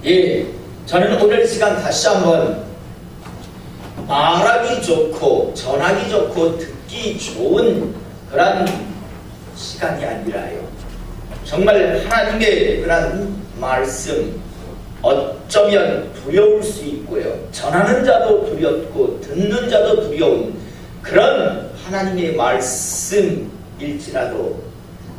예, 저는 오늘 시간 다시 한번 말하기 좋고 전하기 좋고 듣기 좋은 그런 시간이 아니라요. 정말 하나님의 그런 말씀 어쩌면 두려울 수 있고요. 전하는 자도 두렵고 듣는 자도 두려운 그런 하나님의 말씀일지라도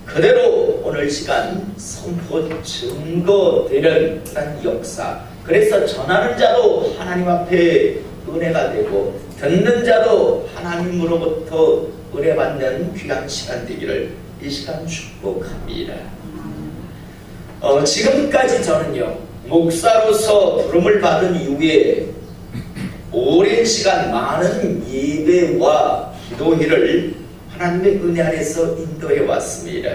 그대로 오늘 시간 선포 증거되는 그런 역사, 그래서 전하는 자도 하나님 앞에 은혜가 되고 듣는 자도 하나님으로부터 은혜받는 귀한 시간 되기를 이 시간 축복합니다. 지금까지 저는요, 목사로서 부름을 받은 이후에 오랜 시간 많은 예배와 기도회를 하나님의 은혜 안에서 인도해 왔습니다.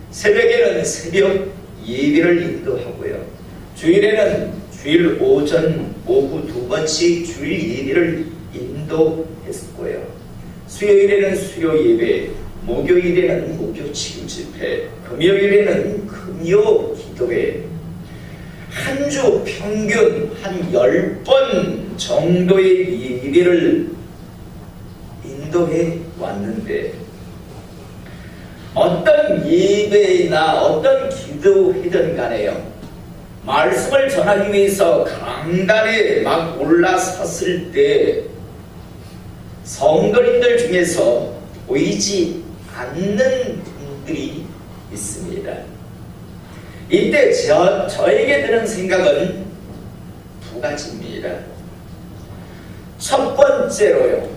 새벽에는 새벽 예배를 인도하고요, 주일에는 주일 오전 오후 2번씩 주일 예배를 인도했고요, 수요일에는 수요 예배, 목요일에는 목요 치유 집회, 금요일에는 금요 기도회, 한 주 평균 한 10번 정도의 예배를 인도해 왔는데, 어떤 예배나 어떤 기도회든 간에요, 말씀을 전하기 위해서 강단에 막 올라섰을 때 성도님들 중에서 보이지 않는 분들이 있습니다. 이때 저에게 드는 생각은 두 가지입니다. 첫 번째로요,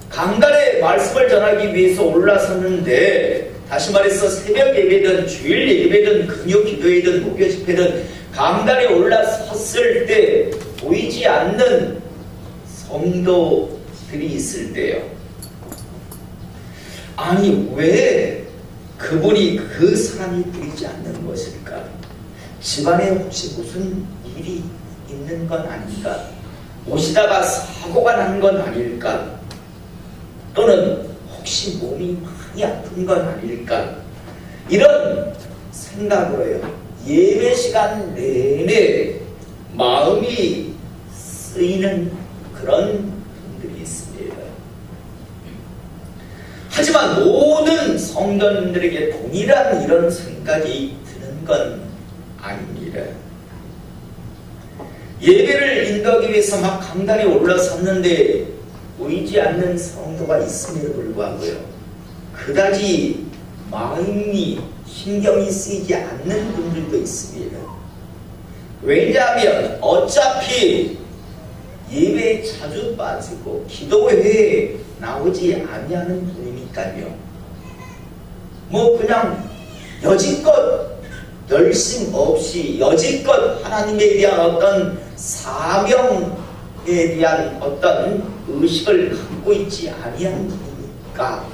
강단에 말씀을 전하기 위해서 올라섰는데, 다시 말해서 새벽 예배든 주일 예배든 금요 기도회든 목요 집회든 강단에 올라섰을 때 보이지 않는 성도들이 있을 때요, 아니 왜 그분이 그 사람이 보이지 않는 것일까? 집안에 혹시 무슨 일이 있는 건 아닌가? 오시다가 사고가 난 건 아닐까? 또는 혹시 몸이 많이 아픈 건 아닐까? 이런 생각으로요, 예배 시간 내내 마음이 쓰이는 그런 분들이 있습니다. 하지만 모든 성도님들에게 동일한 이런 생각이 드는 건 아닙니다. 예배를 인도하기 위해서 막 강단에 올라섰는데 보이지 않는 성도가 있음에도 불구하고요, 그다지 마음이 신경이 쓰이지 않는 분들도 있습니다. 왜냐하면 어차피 예배에 자주 빠지고 기도회에 나오지 아니하는 분이니까요. 뭐 그냥 여지껏 열심 없이 여지껏 하나님에 대한 어떤 사명에 대한 어떤 의식을 갖고 있지 아니한 분이니까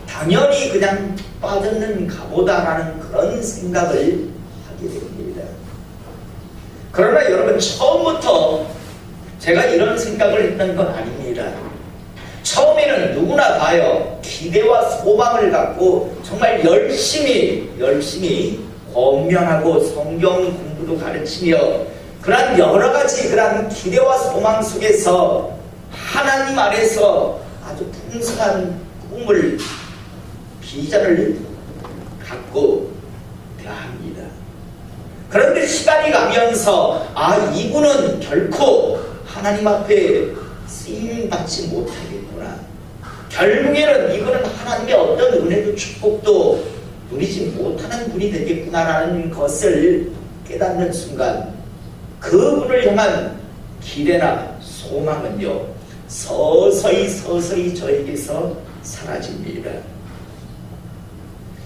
당연히 그냥 빠졌는가 보다라는 그런 생각을 하게 됩니다. 그러나 여러분, 처음부터 제가 이런 생각을 했던 건 아닙니다. 처음에는 누구나 다요, 기대와 소망을 갖고 정말 열심히 권면하고 성경 공부도 가르치며 그런 여러 가지 그런 기대와 소망 속에서 하나님 안에서 아주 풍성한 꿈을, 비전을 갖고 대합니다. 그런데 시간이 가면서 이분은 결코 하나님 앞에 쓰임받지 못하겠구나, 결국에는 이분은 하나님의 어떤 은혜도 축복도 누리지 못하는 분이 되겠구나라는 것을 깨닫는 순간 그분을 향한 기대나 소망은요, 서서히 저에게서 사라집니다.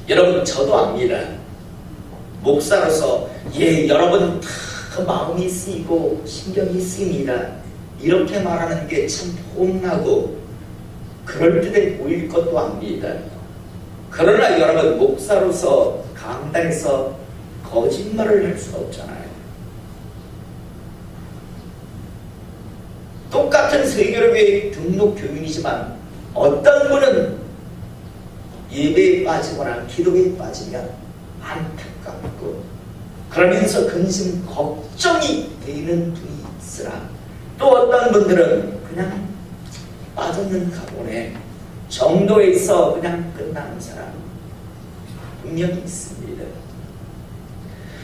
여러분, 저도 압니다. 목사로서 여러분 다 마음이 쓰이고 신경이 쓰입니다, 이렇게 말하는 게 참 폼나고 그럴듯해 보일 것도 압니다. 그러나 여러분, 목사로서 강단에서 거짓말을 할 수는 없잖아요. 똑같은 세계로교회 등록 교인이지만 어떤 분은 예배에 빠지거나 기도에 빠지면 안타깝고 그러면서 근심 걱정이 되는 분이 있으라. 또 어떤 분들은 그냥 빠졌는 가본에 정도에 있어 그냥 끝나는 사람 분명히 있습니다.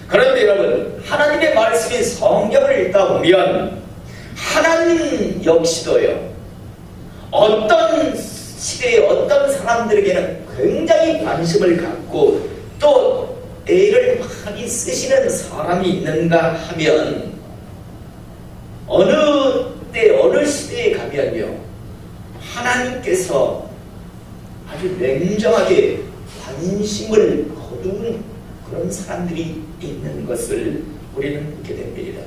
그런데 여러분, 하나님의 말씀이 성경을 읽다 보면 하나님 역시도요, 어떤 시대에 어떤 사람들에게는 굉장히 관심을 갖고 또 애를 많이 쓰시는 사람이 있는가 하면 어느 때 어느 시대에 가면요, 하나님께서 아주 냉정하게 관심을 거두는 그런 사람들이 있는 것을 우리는 보게 됩니다.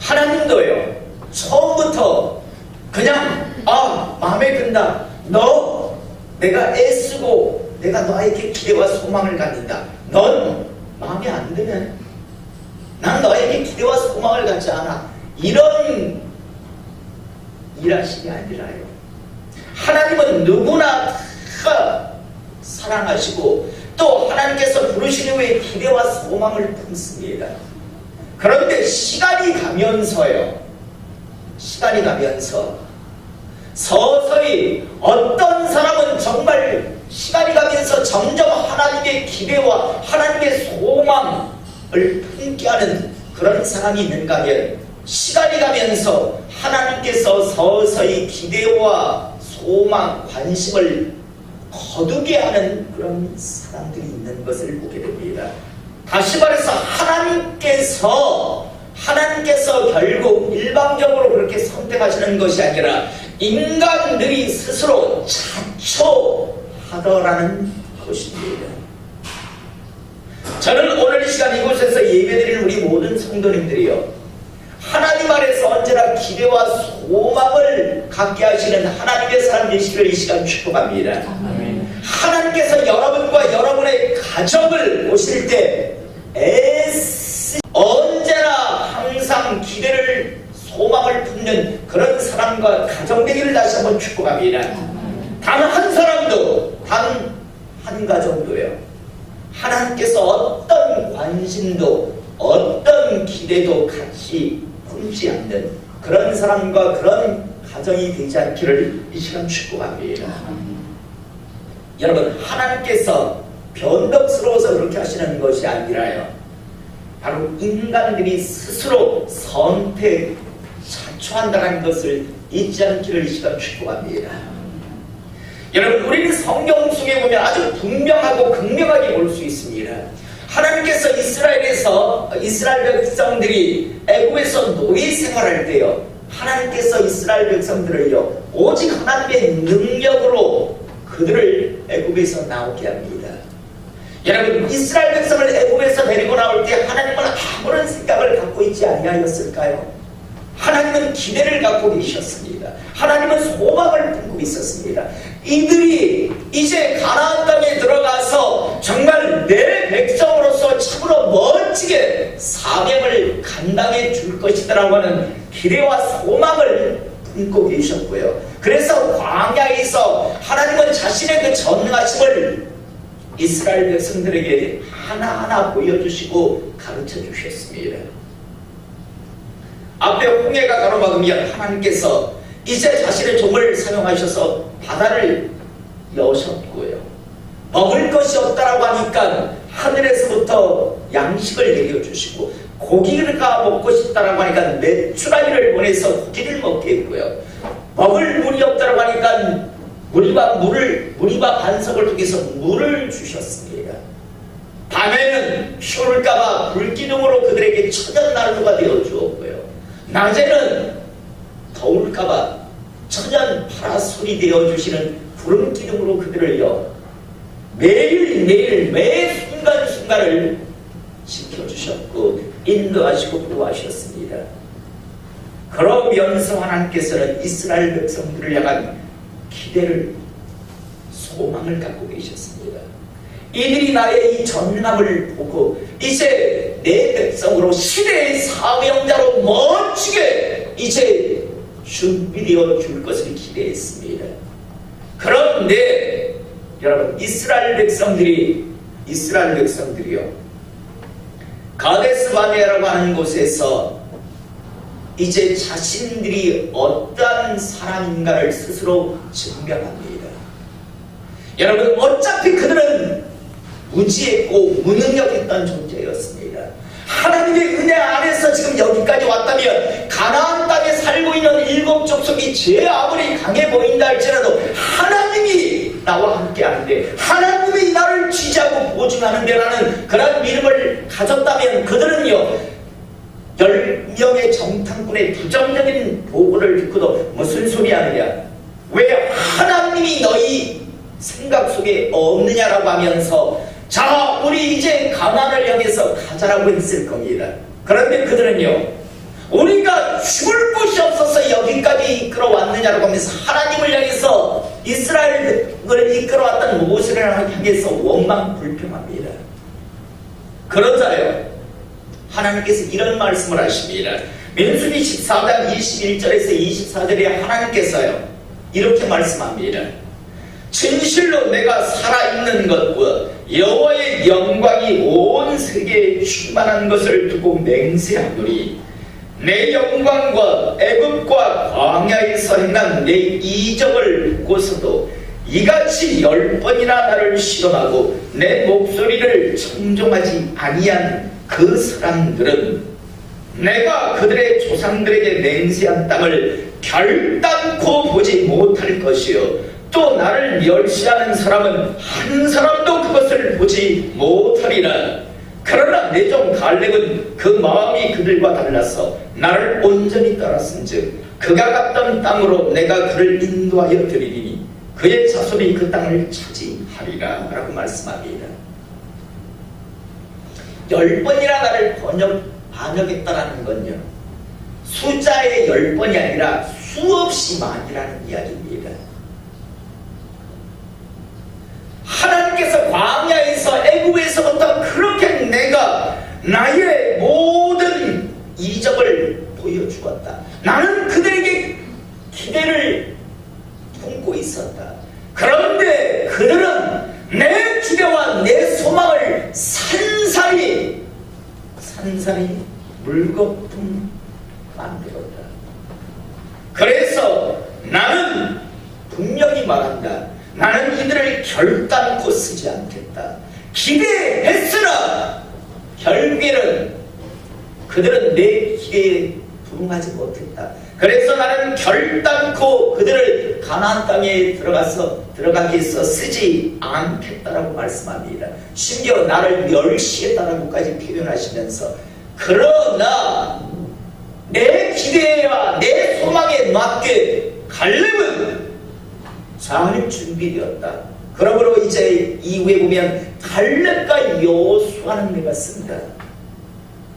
하나님도요, 처음부터 그냥 마음에 든다, 내가 애쓰고 내가 너에게 기대와 소망을 갖는다, 넌 마음에 안 드네, 난 너에게 기대와 소망을 갖지 않아, 이런 일하시기 아니라요, 하나님은 누구나 다 사랑하시고 또 하나님께서 부르신 후에 기대와 소망을 품습니다. 그런데 시간이 가면서 서서히 어떤 사람은 정말 시간이 가면서 점점 하나님의 기대와 하나님의 소망을 품게 하는 그런 사람이 있는가 하면, 시간이 가면서 하나님께서 서서히 기대와 소망, 관심을 거두게 하는 그런 사람들이 있는 것을 보게 됩니다. 다시 말해서 하나님께서 결국 일방적으로 그렇게 선택하시는 것이 아니라 인간들이 스스로 자초하더라는 것입니다. 저는 오늘 이 시간 이곳에서 예배드릴 우리 모든 성도님들이요, 하나님 아래서 언제나 기대와 소망을 갖게 하시는 하나님의 사람 되시기를 이 시간 축복합니다. 아멘. 하나님께서 여러분과 여러분의 가정을 보실 때 언제나 항상 기대를 소망을 품는 그런 사람과 가정 되기를 다시 한번 축복합니다. 단 한 사람도, 단 한 가정도요, 하나님께서 어떤 관심도 어떤 기대도 같이 품지 않는 그런 사람과 그런 가정이 되지 않기를 이 시간 축복합니다. 여러분, 하나님께서 변덕스러워서 그렇게 하시는 것이 아니라요, 바로 인간들이 스스로 선택, 자초한다는 것을 잊지 않기를 이 시간 축복합니다. 여러분, 우리는 성경 속에 보면 아주 분명하고 극명하게 볼 수 있습니다. 하나님께서 이스라엘 백성들이 애굽에서 노예 생활할 때요, 하나님께서 이스라엘 백성들을요, 오직 하나님의 능력으로 그들을 애굽에서 나오게 합니다. 여러분, 이스라엘 백성을 애굽에서 데리고 나올 때 하나님은 아무런 생각을 갖고 있지 아니하였을까요? 하나님은 기대를 갖고 계셨습니다. 하나님은 소망을 품고 있었습니다. 이들이 이제 가나안 땅에 들어가서 정말 내 백성으로서 참으로 멋지게 사명을 감당해 줄 것이다라고 하는 기대와 소망을 품고 계셨고요. 그래서 광야에서 하나님은 자신의 그 전능하심을 이스라엘 백성들에게 하나하나 보여주시고 가르쳐 주셨습니다. 앞에 홍해가 가로막으면 하나님께서 이제 자신의 종을 사용하셔서 바다를 여셨고요, 먹을 것이 없다라고 하니까 하늘에서부터 양식을 내려주시고, 고기가 먹고 싶다라고 하니까 메추라기를 보내서 고기를 먹게 했고요, 먹을 물이 없다라고 하니까 무리바 반석을 통해서 물을 주셨습니다. 밤에는 피올까봐 불기둥으로 그들에게 천연난로가 되어 주었고요, 낮에는 더울까봐 천연 파라솔이 되어 주시는 구름 기둥으로 그들을요, 매일매일 매 순간순간을 지켜주셨고 인도하시고 보호하셨습니다. 그러면서 하나님께서는 이스라엘 백성들을 향한 기대를, 소망을 갖고 계셨습니다. 이들이 나의 이 전능함을 보고 이제 내 백성으로 시대의 사명자로 멋지게 이제 준비되어 줄 것을 기대했습니다. 그런데 여러분, 이스라엘 백성들이요, 가데스 바네아라고 하는 곳에서 이제 자신들이 어떠한 사람인가를 스스로 증명합니다. 여러분, 어차피 그들은 무지했고 무능력했던 존재였습니다. 하나님의 은혜 안에서 지금 여기까지 왔다면 가나안 땅에 살고 있는 일곱 족속이 제 아무리 강해 보인다 할지라도 하나님이 나와 함께 하는데, 하나님이 나를 지지하고 보증하는데 라는 그런 믿음을 가졌다면 그들은요, 10명의 정탐꾼의 부정적인 보고를 듣고도 무슨 소리 하느냐, 왜 하나님이 너희 생각 속에 없느냐라고 하면서 자, 우리 이제 가나안을 향해서 가자라고 했을 겁니다. 그런데 그들은요, 우리가 죽을 곳이 없어서 여기까지 이끌어왔느냐라고 하면서 하나님을 향해서, 이스라엘을 이끌어왔던 모세를 향해서 원망 불평합니다. 그러자요, 하나님께서 이런 말씀을 하십니다. 민수기 14장 21절에서 24절에 하나님께서요 이렇게 말씀합니다. 진실로 내가 살아있는 것과 여호와의 영광이 온 세계에 충만한 것을 두고 맹세하노니, 내 영광과 애굽과 광야에서 행한 내 이적을 보고서도 이같이 10번이나 나를 실험하고 내 목소리를 청종하지 아니한 그 사람들은 내가 그들의 조상들에게 맹세한 땅을 결단코 보지 못할 것이요, 또 나를 멸시하는 사람은 한 사람도 그것을 보지 못하리라. 그러나 내 종 갈렙은 그 마음이 그들과 달라서 나를 온전히 따랐은즉 그가 갔던 땅으로 내가 그를 인도하여 드리리니 그의 자손이 그 땅을 차지하리라 라고 말씀합니다. 10번이나 나를 반역했다라는 건요, 숫자의 10번이 아니라 수없이 많이라는 이야기입니다. 하나님께서 광야에서 애굽에서부터 그렇게 내가 나의 모든 이적을 보여주었다. 나는 그들에게 기대를 품고 있었다. 그런데 그들은 내 기대와 내 소망을 산산히 물거품 만들었다. 그래서 나는 분명히 말한다. 나는 이들을 결단코 쓰지 않겠다. 기대했으나 결국에는 그들은 내 기대에 부응하지 못했다. 그래서 나는 결단코 그들을 가나안 땅에 들어가게 해서 쓰지 않겠다라고 말씀합니다. 심지어 나를 멸시했다라고까지 표현하시면서, 그러나 내 기대와 내 소망에 맞게 갈렙은 잘 준비되었다. 그러므로 이제 이후에 보면 갈렙과 여호수아는 내가 쓴다.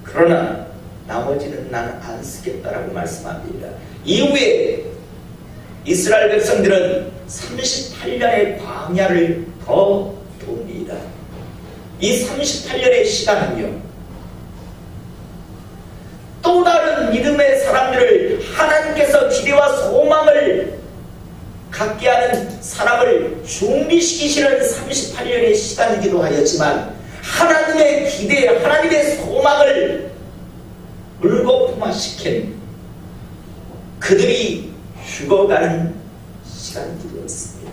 그러나 나머지는 나는 안 쓰겠다라고 말씀합니다. 이후에 이스라엘 백성들은 38년의 광야를 더 돕니다. 이 38년의 시간은요, 또 다른 믿음의 사람들을, 하나님께서 기대와 소망을 갖게 하는 사람을 준비시키시는 38년의 시간이기도 하였지만, 하나님의 기대, 하나님의 소망을 물거품화시킨 그들이 죽어가는 시간이기도 했습니다.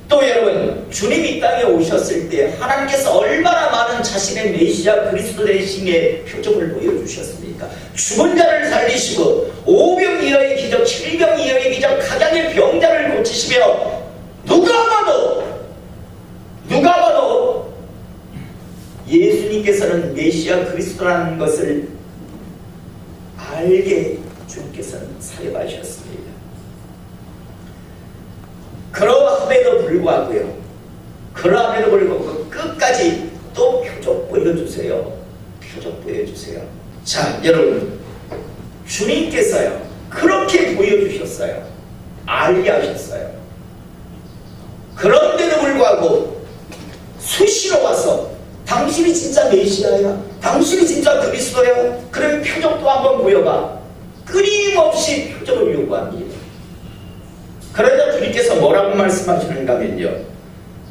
또 여러분, 주님이 이 땅에 오셨을 때 하나님께서 얼마나 많은 자신의 메시아 그리스도 대신의 표적을 보여주셨습니까? 죽은 자를 살리시고 5병 이하의 기적, 7병 이하의 기적, 가장의 병자를 고치시며, 누가 봐도 예수님께서는 메시아 그리스도라는 것을 알게 주님께서는 사역하셨습니다. 그러함에도 불구하고 끝까지 또 표적 보여주세요. 자, 여러분, 주님께서요 그렇게 보여주셨어요. 알게 하셨어요. 그런데도 불구하고 수시로 와서 당신이 진짜 메시아야, 당신이 진짜 그리스도야, 그럼 표적도 한번 보여봐. 끊임없이 표적을 요구합니다. 그러자 주님께서 뭐라고 말씀하시는가 하면요,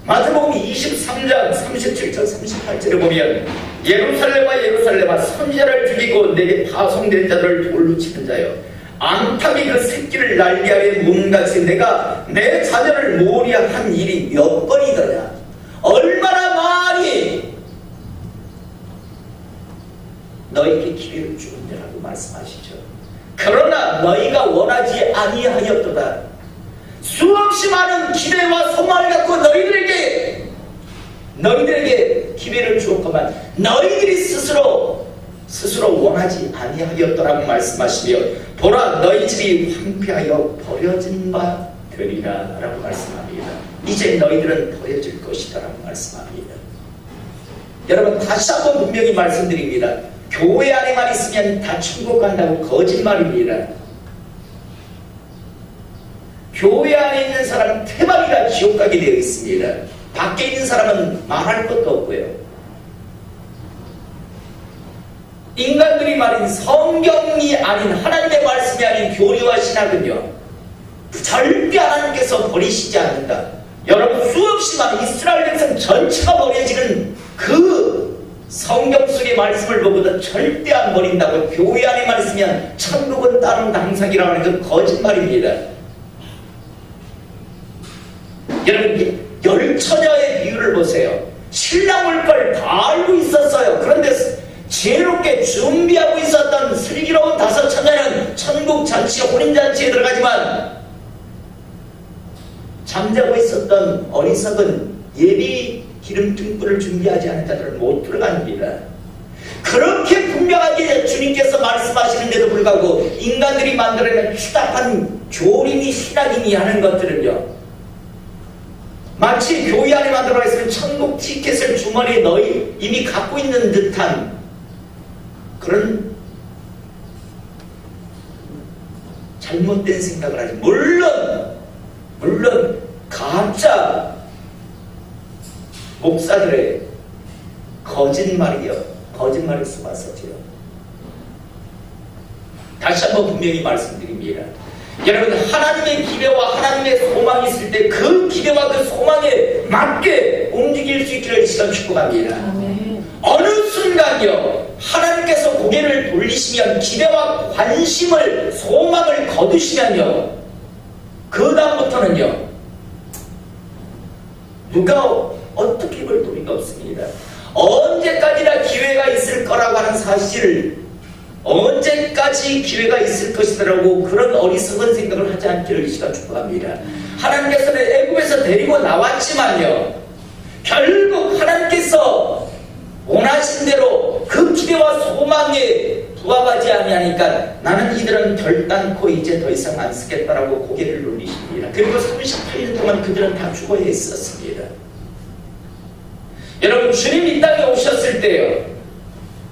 마태복음 23장 37절 38절에 보면 예루살렘아 예루살렘아 선지자를 죽이고 내게 파송된 자들을 돌로 치는 자여 암탉이 그 새끼를 날개하여 몸같이 내가 내 자녀를 모으려 한 일이 몇 번이더냐. 얼마나 많이 너희에게 기회를 주느냐고 말씀하시죠. 그러나 너희가 원하지 아니하였도다. 수없이 많은 기대와 소망을 갖고 너희들에게 기회를 주었건만 너희들이 스스로 원하지 아니하였더라고 말씀하시며 보라 너희 집이 황폐하여 버려진 바 되리라 라고 말씀합니다. 이제 너희들은 버려질 것이다 라고 말씀합니다. 여러분 다시 한번 분명히 말씀드립니다. 교회 안에만 있으면 다 천국 간다고 거짓말입니다. 교회 안에 있는 사람은 태반이라 지옥 가게 되어 있습니다. 밖에 있는 사람은 말할 것도 없고요. 인간들이 말인 성경이 아닌 하나님의 말씀이 아닌 교리와 신학은요 절대 하나님께서 버리시지 않는다. 여러분 수없이 많은 이스라엘 백성 전체가 버려지는 그 성경 속의 말씀을 보고도 절대 안 버린다고 교회 안에만 있으면 천국은 따로 당상이라고 하는 건 거짓말입니다. 여러분 열처녀의 비유를 보세요. 신랑 올 걸 다 알고 있었어요. 그런데 지혜롭게 준비하고 있었던 슬기로운 다섯 처녀는 천국 잔치 혼인잔치에 들어가지만 잠자고 있었던 어리석은 예비 기름 등불을 준비하지 않은 자들은 못 들어갑니다. 그렇게 분명하게 주님께서 말씀하시는데도 불구하고 인간들이 만들어낸 추잡한 교리니 신학이니 하는 것들은요 마치 교회 안에 만들어가 있으면 천국 티켓을 주머니에 너희 이미 갖고 있는 듯한 그런 잘못된 생각을 하지. 물론 가짜 목사들의 거짓말을 써봤었죠. 다시 한번 분명히 말씀드립니다. 여러분 하나님의 기대와 하나님의 소망이 있을 때 그 기대와 그 소망에 맞게 움직일 수 있기를 시간 축복합니다. 어느 순간요 하나님께서 고개를 돌리시면 기대와 관심을 소망을 거두시면요 그 다음부터는요 누가 어떻게 볼 도리가 없습니다. 언제까지나 기회가 있을 거라고 하는 사실을 언제까지 기회가 있을 것이더라고 그런 어리석은 생각을 하지 않기를 이 시간 축복합니다. 하나님께서는 애굽에서 데리고 나왔지만요 결국 하나님께서 원하신 대로 그 기대와 소망에 부합하지 아니하니까 나는 이들은 결단코 이제 더 이상 안 쓰겠다라고 고개를 돌리십니다. 그리고 38년 동안 그들은 다 죽어야 했었습니다. 여러분 주님 이 땅에 오셨을 때요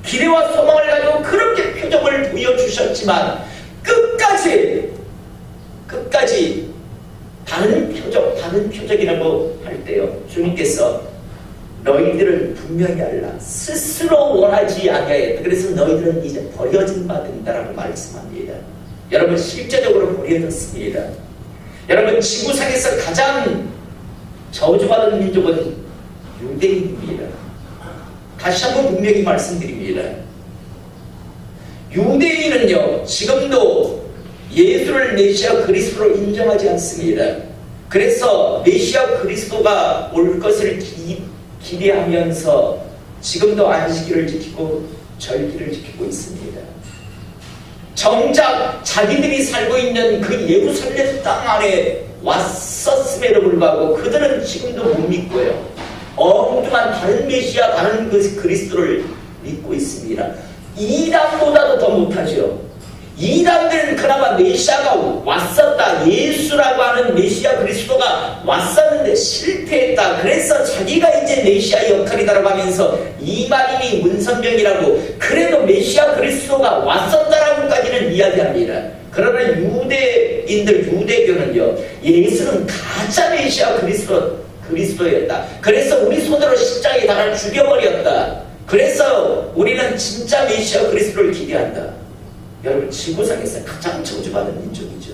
기대와 소망을 가지고 그렇게 표적을 보여주셨지만 끝까지 다른 표적이라고 할 때요 주님께서 너희들은 분명히 알라 스스로 원하지 아니하였다. 그래서 너희들은 이제 버려진 바 된다라고 말씀합니다. 여러분 실제적으로 버려졌습니다. 여러분 지구상에서 가장 저주받은 민족은 유대인입니다. 다시 한번 분명히 말씀드립니다. 유대인은요 지금도 예수를 메시아 그리스도로 인정하지 않습니다. 그래서 메시아 그리스도가 올 것을 기대하면서 지금도 안식일을 지키고 절기를 지키고 있습니다. 정작 자기들이 살고 있는 그 예루살렘 땅 안에 왔었음에도 불구하고 그들은 지금도 못 믿고요 엉뚱한 다른 메시아 다른 그 그리스도를 믿고 있습니다. 이단보다도 더 못하죠. 이단들은 그나마 메시아가 왔었다 예수라고 하는 메시아 그리스도가 왔었는데 실패했다. 그래서 자기가 이제 메시아 역할이다라고 하면서 이만희니 문선병이라고 그래도 메시아 그리스도가 왔었다라고까지는 이야기합니다. 그러나 유대교는요 예수는 가짜 메시아 그리스도였다. 그래서 우리 손으로 십자가에 달아 죽여버렸다. 그래서 우리는 진짜 메시아 그리스도를 기대한다. 여러분 지구상에서 가장 저주받은 민족이죠.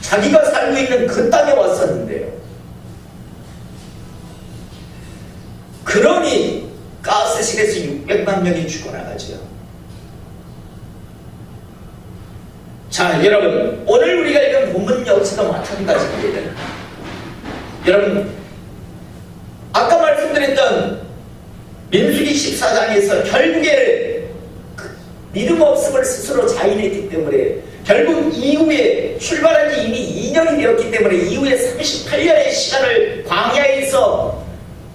자기가 살고 있는 그 땅에 왔었는데요 그러니 가스실에서 600만 명이 죽어나가죠. 자, 여러분, 오늘 우리가 읽은 본문 역시도 마찬가지입니다. 여러분, 아까 말씀드렸던 민수기 14장에서 결국에 믿음 없음을 스스로 자인했기 때문에 결국 이후에 출발한 지 이미 2년이 되었기 때문에 이후에 38년의 시간을 광야에서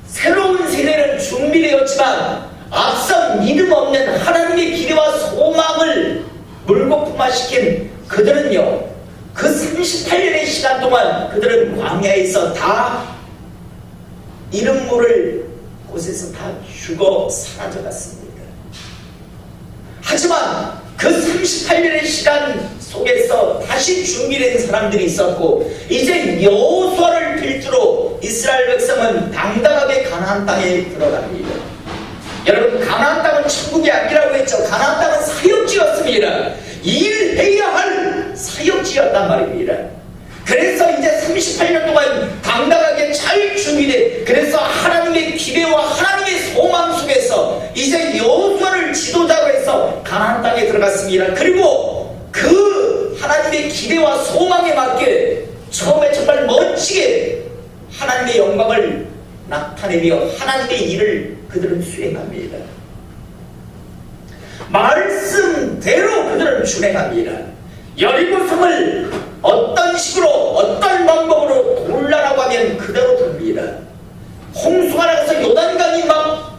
새로운 세대는 준비되었지만 앞선 믿음 없는 하나님의 기대와 소망을 물고 품화시킨 그들은요, 그 38년의 시간 동안 그들은 광야에서 다 이름 모를 곳에서 다 죽어 사라져갔습니다. 하지만 그 38년의 시간 속에서 다시 준비된 사람들이 있었고, 이제 여호수아를 필두로 이스라엘 백성은 당당하게 가나안 땅에 들어갑니다. 여러분, 가나안 땅은 천국이 아니라고 했죠. 가나안 땅은 사역지였습니다. 일해야 할 사역지였단 말입니다. 그래서 이제 38년 동안 당당하게 잘 준비된, 그래서 하나님의 기대와 하나님의 소망 속에서 이제 여호수아를 지도자로 해서 가나안 땅에 들어갔습니다. 그리고 그 하나님의 기대와 소망에 맞게 처음에 정말 멋지게 하나님의 영광을 나타내며 하나님의 일을 그들은 수행합니다. 말씀대로 그들은 준행합니다. 여리고성을 어떤 식으로 어떤 방법으로 돌라라고 하면 그대로 돕니다. 홍수가 나서 요단강이 막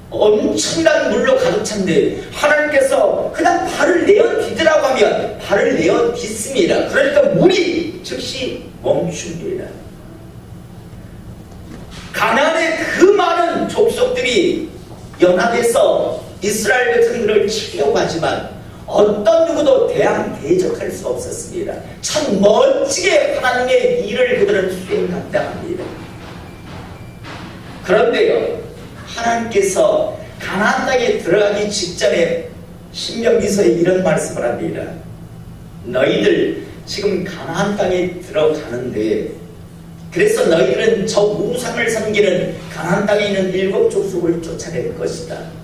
엄청난 물로 가득 찬데 하나님께서 그냥 발을 내어 디드라고 하면 발을 내어 딛습니다. 그러니까 물이 즉시 멈춥니다. 가나안의 그 많은 족속들이 연합해서 이스라엘 백성들을 치려고 하지만 어떤 누구도 대항대적할 수 없었습니다. 참 멋지게 하나님의 일을 그들은 수행감당합니다. 그런데요, 하나님께서 가나안 땅에 들어가기 직전에 신명기서에 이런 말씀을 합니다. 너희들 지금 가나안 땅에 들어가는데, 그래서 너희들은 저 우상을 섬기는 가나안 땅에 있는 7 족속을 쫓아낼 것이다.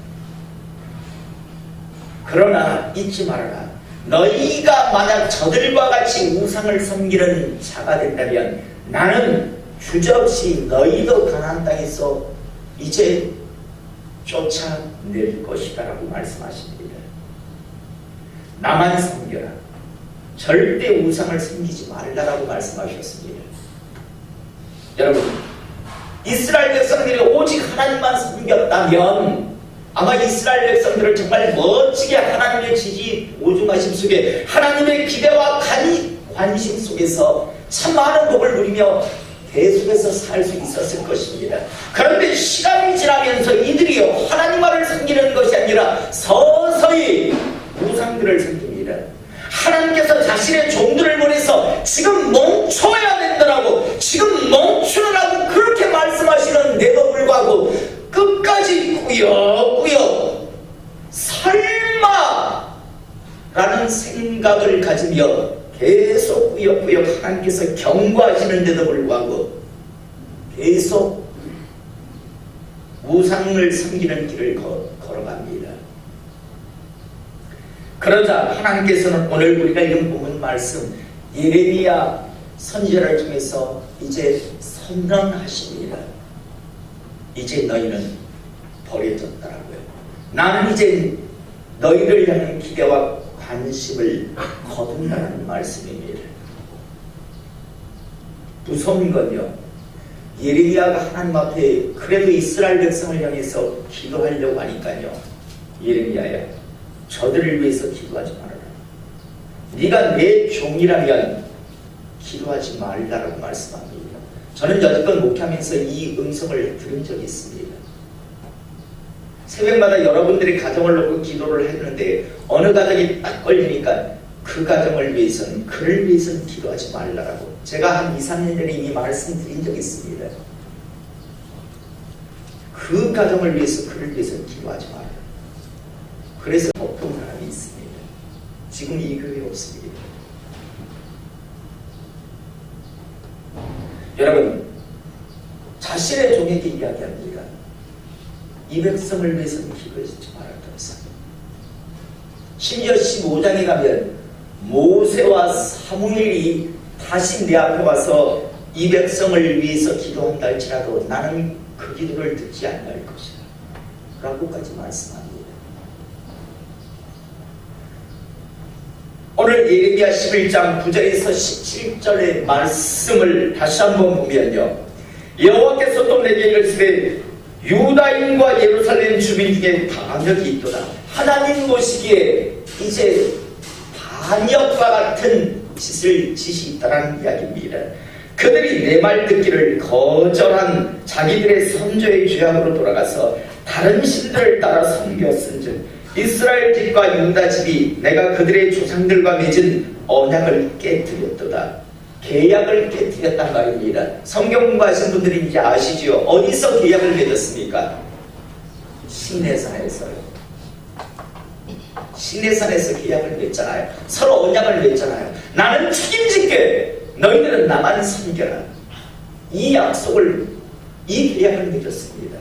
그러나 잊지 말아라. 너희가 만약 저들과 같이 우상을 섬기는 자가 된다면 나는 주저없이 너희도 가나안 땅에서 이제 쫓아낼 것이다 라고 말씀하십니다. 나만 섬겨라. 절대 우상을 섬기지 말라라고 말씀하셨습니다. 여러분, 이스라엘 백성들이 오직 하나님만 섬겼다면 아마 이스라엘 백성들을 정말 멋지게 하나님의 지지 오중하심 속에 하나님의 기대와 관심 속에서 참 많은 복을 누리며 계속해서 살 수 있었을 것입니다. 그런데 시간이 지나면서 이들이요, 하나님만을 섬기는 것이 아니라 서서히 우상들을 섬깁니다. 하나님께서 자신의 종들을 보내서 지금 멈춰야 된다라고, 지금 멈추라고 그렇게 말씀하시는데도 불구하고 끝까지 꾸역꾸역 설마 라는 생각을 가지며 계속 꾸역꾸역 하나님께서 경고하시는데도 불구하고 계속 우상을 섬기는 길을 걸어갑니다. 그러자 하나님께서는 오늘 우리가 읽은 본문 말씀 예레미야 선지자를 통해서 이제 선언하십니다. 이제 너희는 버려졌더라고요. 나는 이제 너희를 향한 기대와 관심을 거둔다는 말씀입니다. 무서운 건요, 예레미야가 하나님 앞에 그래도 이스라엘 백성을 향해서 기도하려고 하니까요, 예레미야야, 저들을 위해서 기도하지 말아라. 네가 내 종이라면 기도하지 말라라고 말씀합니다. 저는 여태껏 목회하면서 이 음성을 들은 적이 있습니다. 새벽마다 여러분들의 가정을 놓고 기도를 했는데 어느 가정이 딱 걸리니까 그 가정을 위해서는, 그를 위해서는 기도하지 말라라고 제가 한 2, 3년 전에 이미 말씀드린 적이 있습니다. 그 가정을 위해서, 그를 위해서는 기도하지 말라. 그래서 어떤 사람이 있습니다. 지금 이 교회에 없습니다. 여러분, 자신의 종에게 이야기합니다. 이 백성을 위해서는 기도하지 말았다면서. 심지어 15장에 가면 모세와 사무엘이 다시 내 앞에 와서 이 백성을 위해서 기도한다 할지라도 나는 그 기도를 듣지 않을 것이다 라고까지 말씀합니다. 오늘 예레미야 11장 9절에서 17절의 말씀을 다시 한번 보면요, 여호와께서 또 내게 이르시되 유다인과 예루살렘 주민 중에 반역이 있도다. 하나님 보시기에 이제 반역과 같은 짓이 있다는 이야기입니다. 그들이 내 말 듣기를 거절한 자기들의 선조의 죄악으로 돌아가서 다른 신들을 따라 섬겼은즉 이스라엘 집과 유다 집이 내가 그들의 조상들과 맺은 언약을 깨뜨렸도다. 계약을 깨뜨렸단 말입니다. 성경 공부하신 분들이 이제 아시죠? 어디서 계약을 맺었습니까? 시내산에서요. 시내산에서 계약을 맺잖아요. 서로 언약을 맺잖아요. 나는 책임질게, 너희들은 나만 섬겨라. 이 약속을, 이 계약을 맺었습니다.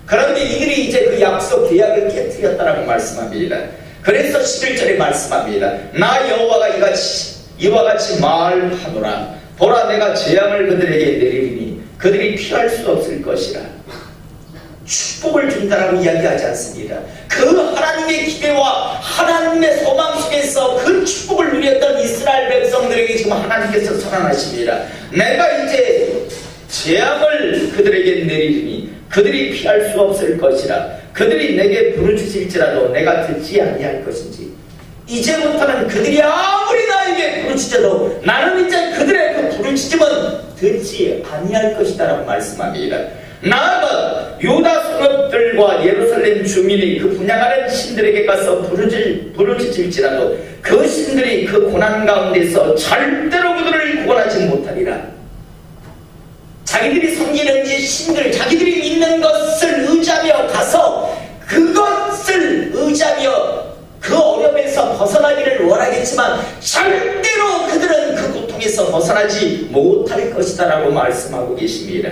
그런데 이들이 이제 그 약속 계약을 깨뜨렸다라고 말씀합니다. 그래서 11절에 말씀합니다. 나 여호와가 이와 같이 말하노라. 보라, 내가 재앙을 그들에게 내리리니 그들이 피할 수 없을 것이라. 축복을 준다라고 이야기하지 않습니다. 그 하나님의 기대와 하나님의 소망 속에서 그 축복을 누렸던 이스라엘 백성들에게 지금 하나님께서 선언하십니다. 내가 이제 재앙을 그들에게 내리리니 그들이 피할 수 없을 것이라. 그들이 내게 부르짖을지라도 내가 듣지 아니할 것인지. 이제부터는 그들이 아무리 나에게 부르짖어도 나는 이제 그들의 그 부르짖음은 듣지 아니할 것이다 라고 말씀합니다. 나아가 유다 성읍들과 예루살렘 주민이 그 분양하는 신들에게 가서 부르짖을지라도 그 신들이 그 고난 가운데서 절대로 그들을 구원하지 못하리라. 자기들이 섬기는 이 신들, 자기들이 믿는 것을 의지하며 가서 그것을 의지하며 그 어려움에서 벗어나기를 원하겠지만 절대로 그들은 그 고통에서 벗어나지 못할 것이다 라고 말씀하고 계십니다.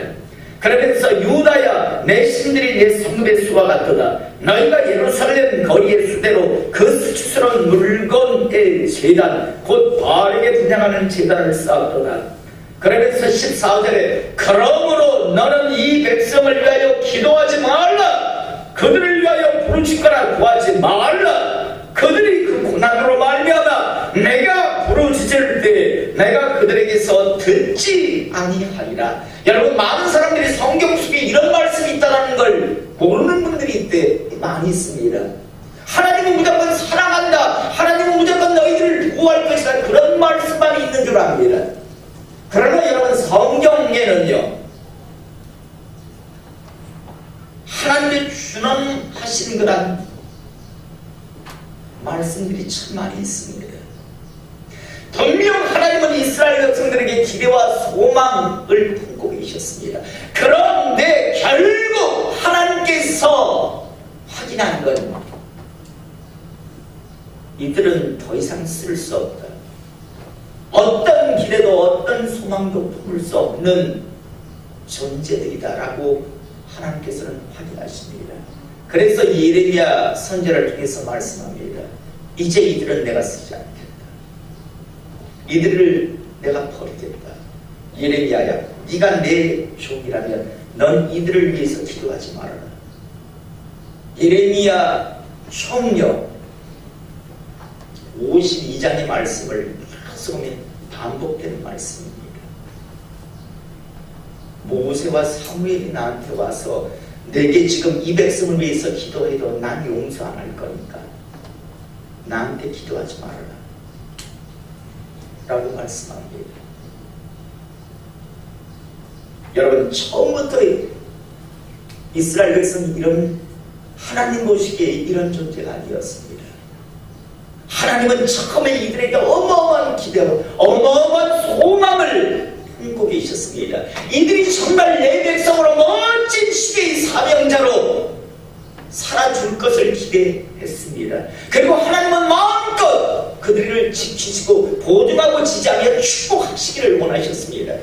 그러면서 유다야, 내 신들이 내 성읍의 수와 같도다. 너희가 예루살렘 거리의 수대로 그 수치스러운 물건의 제단, 곧 바르게 분양하는 제단을 쌓았도다. 그러면서 14절에 그러므로 너는 이 백성을 위하여 기도하지 말라. 그들을 위하여 부르짖거나 구하지 말라. 그들이 그 고난으로 말미암아 내가 부르짖을 때 내가 그들에게서 듣지 아니하리라. 여러분, 많은 사람들이 성경 속에 이런 말씀이 있다는 걸 모르는 분들이 이때 많이 있습니다. 하나님은 무조건 사랑한다, 하나님은 무조건 너희들을 보호할 것이다, 그런 말씀만 있는 줄 압니다. 그러나 여러분, 성경에는요 하나님의 준언하신 그런 말씀들이 참 많이 있습니다. 분명 하나님은 이스라엘 백성들에게 기대와 소망을 품고 계셨습니다. 그런데 결국 하나님께서 확인한 건 이들은 더 이상 쓸 수 없다. 어떤 기대도 어떤 소망도 품을 수 없는 존재들이다라고 하나님께서는 확인하십니다. 그래서 예레미야 선지자를 통해서 말씀합니다. 이제 이들은 내가 쓰지 않겠다. 이들을 내가 버리겠다. 예레미야야, 네가 내 종이라면 넌 이들을 위해서 기도하지 말아라. 예레미야 총력 52장의 말씀을 계속 보면 반복되는 말씀입니다. 모세와 사무엘이 나한테 와서 내게 지금 이 백성을 위해서 기도해도 난 용서 안 할 거니까 나한테 기도하지 말아라 라고 말씀합니다. 여러분, 처음부터 이스라엘 백성이 이런 하나님 보시기에 이런 존재가 아니었습니다. 하나님은 처음에 이들에게 어마어마한 기대와 어마어마한 소망을 품고 계셨습니다. 이들이 정말 내 백성으로 멋진 시대의 사명자로 살아줄 것을 기대했습니다. 그리고 하나님은 마음껏 그들을 지키시고 보증하고 지지하며 축복하시기를 원하셨습니다.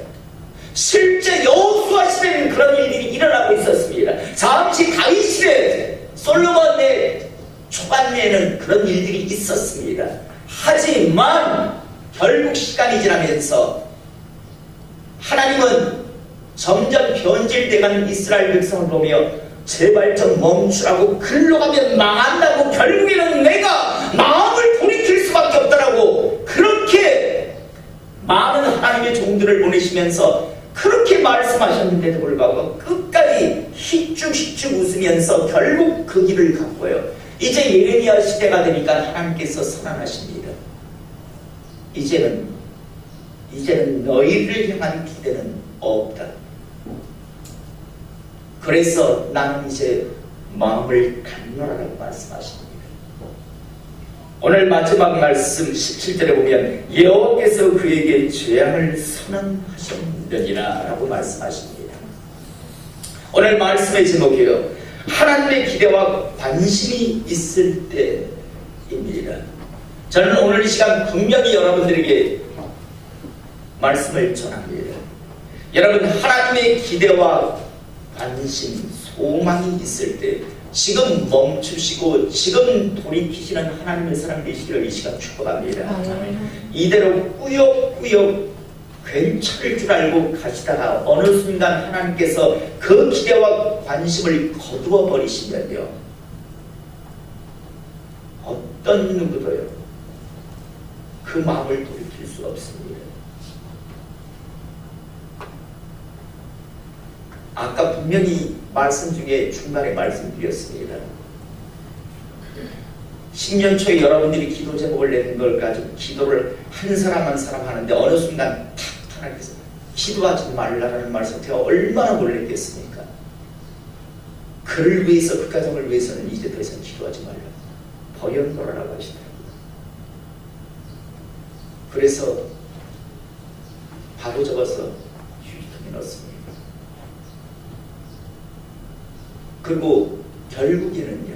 실제 여호수아 시대는 그런 일들이 일어나고 있었습니다. 잠시 다윗 시대, 솔로몬의 초반에는 그런 일들이 있었습니다. 하지만 결국 시간이 지나면서 하나님은 점점 변질돼가는 이스라엘 백성을 보며 제발 좀 멈추라고, 글로 가면 망한다고, 결국에는 내가 마음을 돌이킬 수밖에 없다라고, 그렇게 많은 하나님의 종들을 보내시면서 그렇게 말씀하셨는데도 불구하고 끝까지 휘쭉휘쭉 웃으면서 결국 그 길을 갔고요. 이제 예레미야 시대가 되니까 하나님께서 선언하십니다. 이제는 너희를 향한 기대는 없다. 그래서 나는 이제 마음을 단련하라고 말씀하십니다. 오늘 마지막 말씀 17절에 보면 여호와께서 그에게 죄악을 선언하셨느니라 라고 말씀하십니다. 오늘 말씀의 제목이요, 하나님의 기대와 관심이 있을 때입니다. 저는 오늘 이 시간 분명히 여러분들에게 말씀을 전합니다. 여러분, 하나님의 기대와 관심, 소망이 있을 때 지금 멈추시고 지금 돌이키시는 하나님의 사람 되시기를 이 시간 축복합니다. 이대로 꾸역꾸역 괜찮을 줄 알고 가시다가 어느 순간 하나님께서 그 기대와 관심을 거두어 버리시면요, 어떤 누구도요 그 마음을 돌이킬 수 없습니다. 아까 분명히 말씀 중에 중간에 말씀드렸습니다. 10년 초에 여러분들이 기도 제목을 내는 걸 가지고 기도를 한 사람 한 사람 하는데 어느 순간 탁 하나님께서 기도하지 말라라는 말씀, 제가 얼마나 놀랬겠습니까? 그를 위해서, 그 가정을 위해서는 이제 더 이상 기도하지 말라, 버려놓으라고 하시더라고요. 그래서 바로 접어서 휴지통에 넣었습니다. 그리고 결국에는요,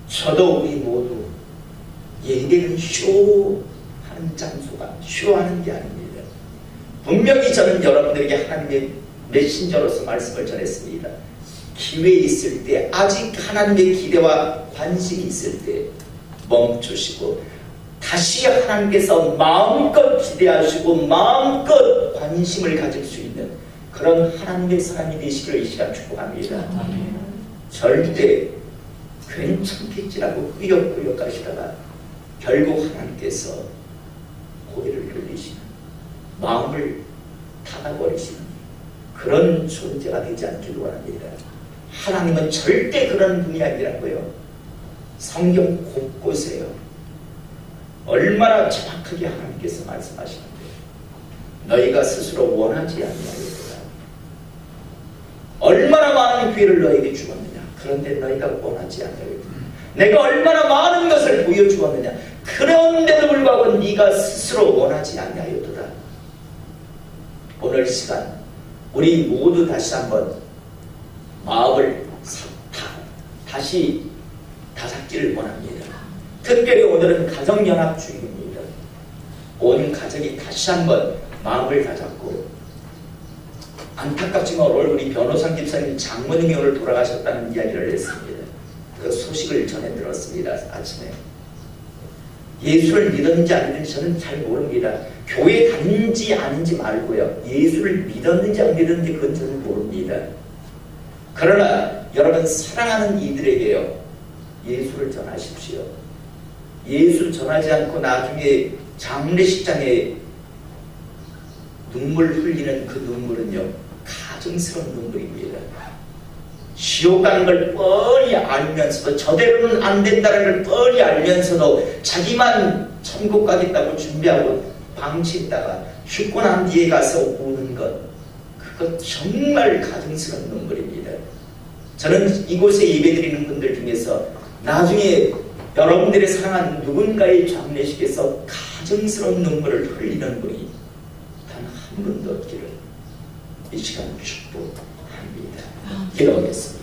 저도 우리 모두 예배는 쇼하는 장소가, 쇼하는 게 아닙니다. 분명히 저는 여러분들에게 하나님의 메신저로서 말씀을 전했습니다. 기회 있을 때, 아직 하나님의 기대와 관심이 있을 때 멈추시고 다시 하나님께서 마음껏 기대하시고 마음껏 관심을 가질 수 있는 그런 하나님의 사람이 되시기를 이 시간 축복합니다. 절대 괜찮겠지라고 꾸역꾸역 가시다가 결국 하나님께서 고개를 돌리시는, 마음을 닫아버리시는 그런 존재가 되지 않기를 원합니다. 하나님은 절대 그런 분이 아니라고요. 성경 곳곳에요, 얼마나 정확하게 하나님께서 말씀하시는데, 너희가 스스로 원하지 아니하였도다. 얼마나 많은 기회를 너에게 주었느냐, 그런데 너희가 원하지 아니하였도다. 내가 얼마나 많은 것을 보여주었느냐, 그런데도 불구하고 네가 스스로 원하지 아니하였도다. 오늘 시간 우리 모두 다시 한번 마음을 다시 다잡기를 원합니다. 특별히 오늘은 가정연합 주일입니다. 온 가정이 다시 한번 마음을 다잡고, 안타깝지만 오늘 우리 변호상 집사님 장모님이 오늘 돌아가셨다는 이야기를 했습니다. 그 소식을 전해 들었습니다. 아침에. 예수를 믿었는지 안 믿었는지 저는 잘 모릅니다. 교회 다니는지 아닌지 말고요, 예수를 믿었는지 안 믿었는지 그건 저는 모릅니다. 그러나 여러분, 사랑하는 이들에게요, 예수를 전하십시오. 예수 전하지 않고 나중에 장례식장에 눈물 흘리는 그 눈물은요, 가증스러운 눈물입니다. 지옥 가는 걸 뻔히 알면서도, 저대로는 안 된다는 걸 뻔히 알면서도 자기만 천국 가겠다고 준비하고 방치했다가 죽고 난 뒤에 가서 우는 것, 그것 정말 가증스러운 눈물입니다. 저는 이곳에 예배드리는 분들 중에서 나중에 여러분들의 사랑하는 누군가의 장례식에서 가증스러운 눈물을 흘리는 분이 단 한 분도 없기를 이 시간 축복합니다. 기도하겠습니다.